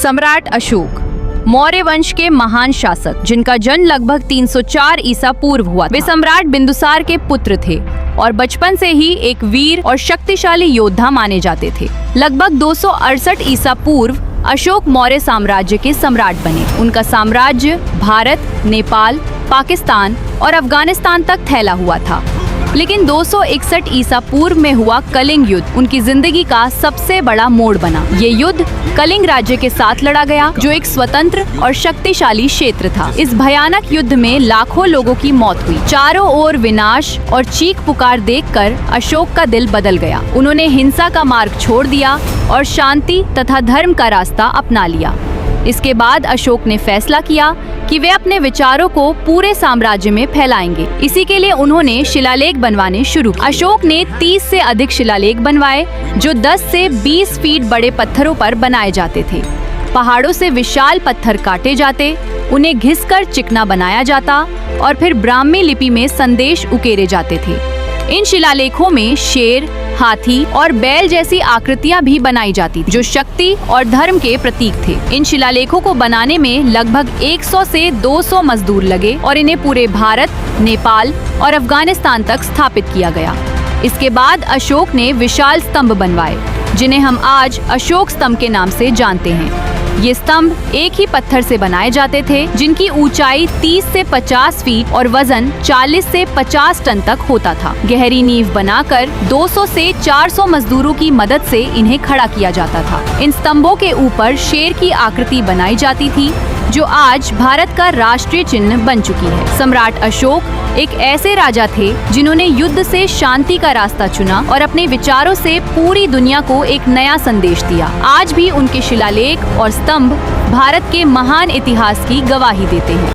सम्राट अशोक मौर्य वंश के महान शासक जिनका जन्म लगभग 304 ईसा पूर्व हुआ। वे सम्राट बिंदुसार के पुत्र थे और बचपन से ही एक वीर और शक्तिशाली योद्धा माने जाते थे। लगभग 268 ईसा पूर्व अशोक मौर्य साम्राज्य के सम्राट बने। उनका साम्राज्य भारत, नेपाल, पाकिस्तान और अफगानिस्तान तक फैला हुआ था। लेकिन 261 ईसा पूर्व में हुआ कलिंग युद्ध उनकी जिंदगी का सबसे बड़ा मोड़ बना। ये युद्ध कलिंग राज्य के साथ लड़ा गया, जो एक स्वतंत्र और शक्तिशाली क्षेत्र था। इस भयानक युद्ध में लाखों लोगों की मौत हुई। चारों ओर विनाश और चीख पुकार देखकर अशोक का दिल बदल गया। उन्होंने हिंसा का मार्ग छोड़ दिया और शांति तथा धर्म का रास्ता अपना लिया। इसके बाद अशोक ने फैसला किया कि वे अपने विचारों को पूरे साम्राज्य में फैलाएंगे। इसी के लिए उन्होंने शिलालेख बनवाने शुरू किए। अशोक ने 30 से अधिक शिलालेख बनवाए, जो 10 से 20 फीट बड़े पत्थरों पर बनाए जाते थे। पहाड़ों से विशाल पत्थर काटे जाते, उन्हें घिसकर चिकना बनाया जाता और फिर ब्राह्मी लिपि में संदेश उकेरे जाते थे। इन शिलालेखों में शेर, हाथी और बैल जैसी आकृतियां भी बनाई जाती, जो शक्ति और धर्म के प्रतीक थे। इन शिलालेखों को बनाने में लगभग 100 से 200 मजदूर लगे और इन्हें पूरे भारत, नेपाल और अफगानिस्तान तक स्थापित किया गया। इसके बाद अशोक ने विशाल स्तंभ बनवाए, जिन्हें हम आज अशोक स्तंभ के नाम से जानते हैं। ये स्तंभ एक ही पत्थर से बनाए जाते थे, जिनकी ऊंचाई 30 से 50 फीट और वजन 40 से 50 टन तक होता था। गहरी नींव बनाकर 200 से 400 मजदूरों की मदद से इन्हें खड़ा किया जाता था। इन स्तंभों के ऊपर शेर की आकृति बनाई जाती थी, जो आज भारत का राष्ट्रीय चिन्ह बन चुकी है। सम्राट अशोक एक ऐसे राजा थे जिन्होंने युद्ध से शांति का रास्ता चुना और अपने विचारों से पूरी दुनिया को एक नया संदेश दिया। आज भी उनके शिलालेख और स्तंभ भारत के महान इतिहास की गवाही देते हैं।